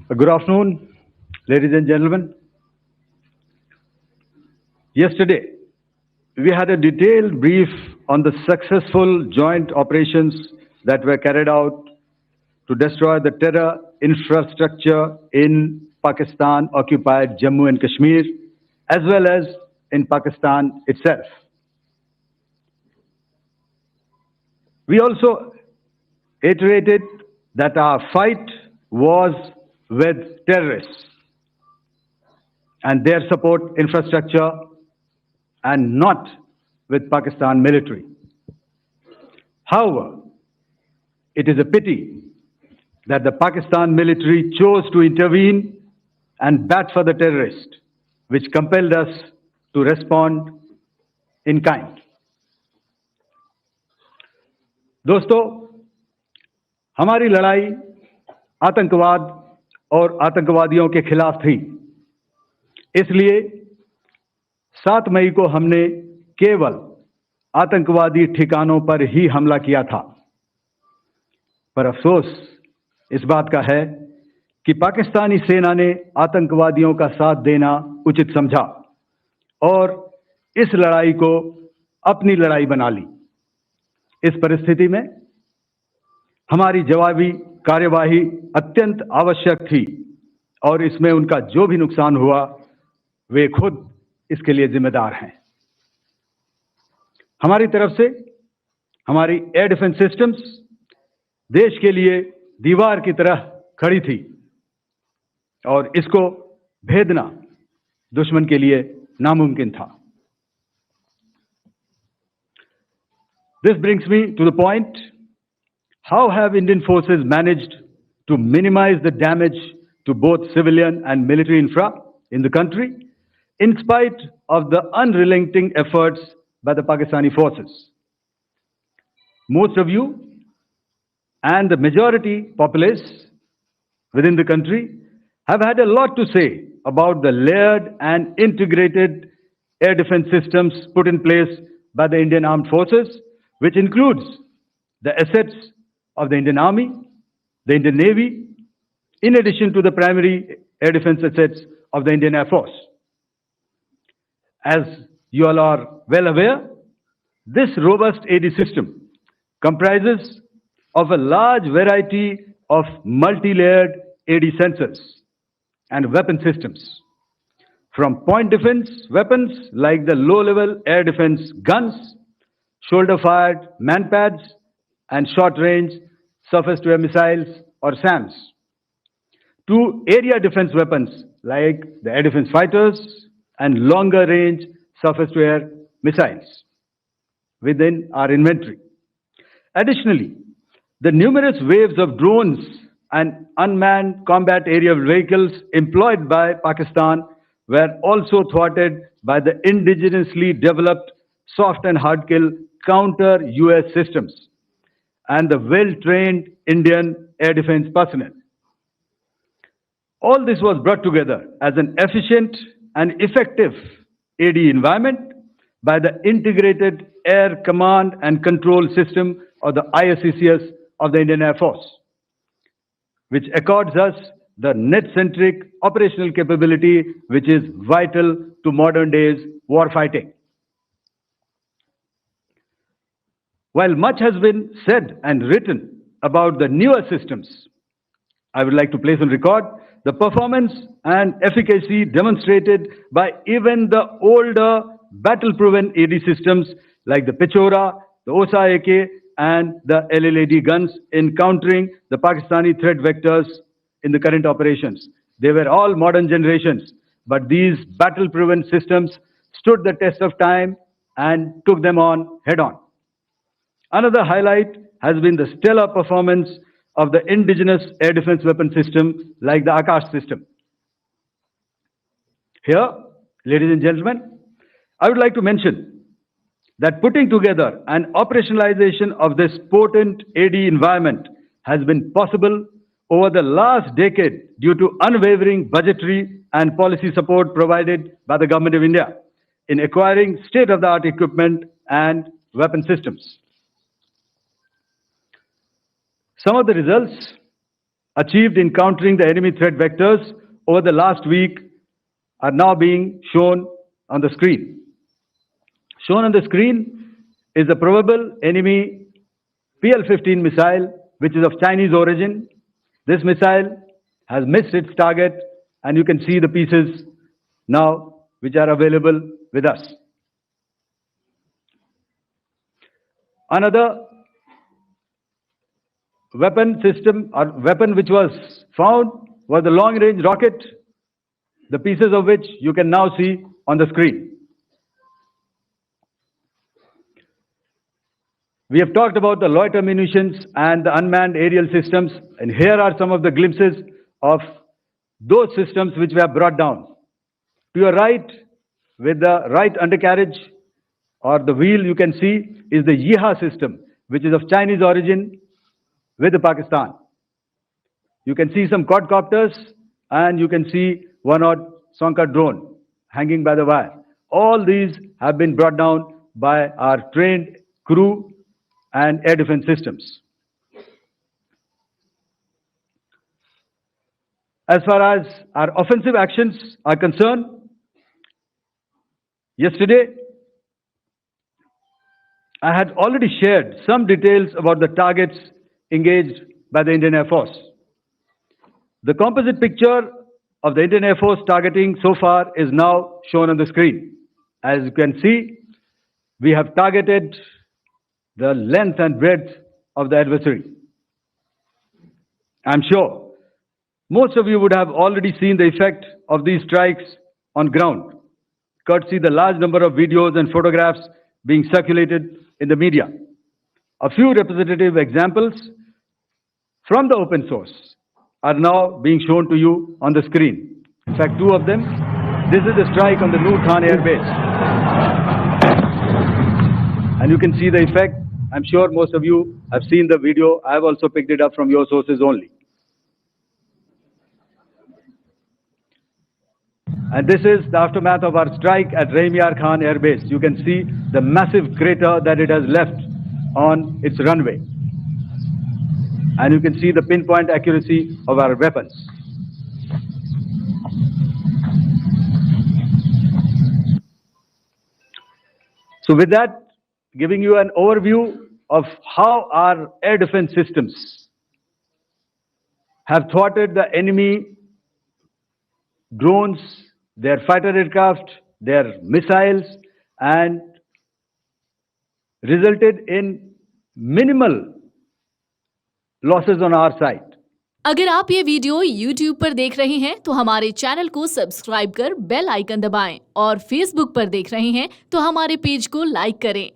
Good afternoon, ladies and gentlemen. Yesterday, we had a detailed brief on the successful joint operations that were carried out to destroy the terror infrastructure in Pakistan occupied Jammu and Kashmir, as well as in Pakistan itself. We also iterated that our fight was with terrorists and their support infrastructure and not with Pakistan military. However, it is a pity that the Pakistan military chose to intervene and bat for the terrorist, which compelled us to respond in kind. दोस्तों, हमारी लड़ाई आतंकवाद और आतंकवादियों के खिलाफ थी। इसलिए 7 मई को हमने केवल आतंकवादी ठिकानों पर ही हमला किया था। पर अफसोस इस बात का है कि पाकिस्तानी सेना ने आतंकवादियों का साथ देना उचित समझा और इस लड़ाई को अपनी लड़ाई बना ली। इस परिस्थिति में हमारी जवाबी कार्यवाही अत्यंत आवश्यक थी और इसमें उनका जो भी नुकसान हुआ वे खुद इसके लिए जिम्मेदार हैं। हमारी तरफ से हमारी एयर डिफेंस सिस्टम्स देश के लिए दीवार की तरह खड़ी थी और इसको भेदना दुश्मन के लिए नामुमकिन था। This brings me to the point: how have Indian forces managed to minimize the damage to both civilian and military infra in the country, in spite of the unrelenting efforts by the Pakistani forces? Most of you and the majority populace within the country have had a lot to say about the layered and integrated air defense systems put in place by the Indian Armed Forces, which includes the assets of the Indian Army, the Indian Navy, in addition to the primary air defense assets of the Indian Air Force. As you all are well aware, this robust AD system comprises of a large variety of multi-layered AD sensors and weapon systems, from point defense weapons like the low-level air defense guns, shoulder-fired manpads, and short-range surface-to-air missiles or SAMs, to area defense weapons like the air defense fighters and longer-range surface-to-air missiles within our inventory. Additionally, the numerous waves of drones and unmanned combat aerial vehicles employed by Pakistan were also thwarted by the indigenously developed soft and hard kill counter-US systems and the well-trained Indian air defense personnel. All this was brought together as an efficient and effective AD environment by the Integrated Air Command and Control System, or the ISCCS, of the Indian Air Force, which accords us the net-centric operational capability which is vital to modern days warfighting. While much has been said and written about the newer systems, I would like to place on record the performance and efficacy demonstrated by even the older battle-proven AD systems like the Pechora, the Osa AK, and the LLAD guns in countering the Pakistani threat vectors in the current operations. They were all modern generations, but these battle-proven systems stood the test of time and took them on head-on. Another highlight has been the stellar performance of the indigenous air defense weapon system like the Akash system. Here, ladies and gentlemen, I would like to mention that putting together and operationalization of this potent AD environment has been possible over the last decade due to unwavering budgetary and policy support provided by the Government of India in acquiring state-of-the-art equipment and weapon systems. Some of the results achieved in countering the enemy threat vectors over the last week are now being shown on the screen. Shown on the screen is the probable enemy PL-15 missile, which is of Chinese origin. This missile has missed its target, and you can see the pieces now which are available with us. Another weapon system or weapon which was found was the long-range rocket, the pieces of which you can now see on the screen. We have talked about the loiter munitions and the unmanned aerial systems, and here are some of the glimpses of those systems which we have brought down. To your right, with the right undercarriage or the wheel, you can see is the Yeeha system, which is of Chinese origin with Pakistan. You can see some quadcopters, and you can see one odd Sonka drone hanging by the wire. All these have been brought down by our trained crew and air defense systems. As far as our offensive actions are concerned, yesterday I had already shared some details about the targets engaged by the Indian Air Force. The composite picture of the Indian Air Force targeting so far is now shown on the screen. As you can see, we have targeted the length and breadth of the adversary. I'm sure most of you would have already seen the effect of these strikes on ground, courtesy the large number of videos and photographs being circulated in the media. A few representative examples from the open source are now being shown to you on the screen. In fact, two of them. This is the strike on the Noor Airbase. And you can see the effect. I'm sure most of you have seen the video. I have also picked it up from your sources only. And this is the aftermath of our strike at Raimiar Khan Air Base. You can see the massive crater that it has left on its runway. And you can see the pinpoint accuracy of our weapons. So with that, giving you an overview of how our air defense systems have thwarted the enemy drones, their fighter aircraft, their missiles, and resulted in minimal losses on our side. अगर आप ये video YouTube पर देख रहे हैं तो हमारे channel को सब्सक्राइब कर बेल आइकन दबाएं और Facebook पर देख रहे हैं तो हमारे पेज को लाइक करें।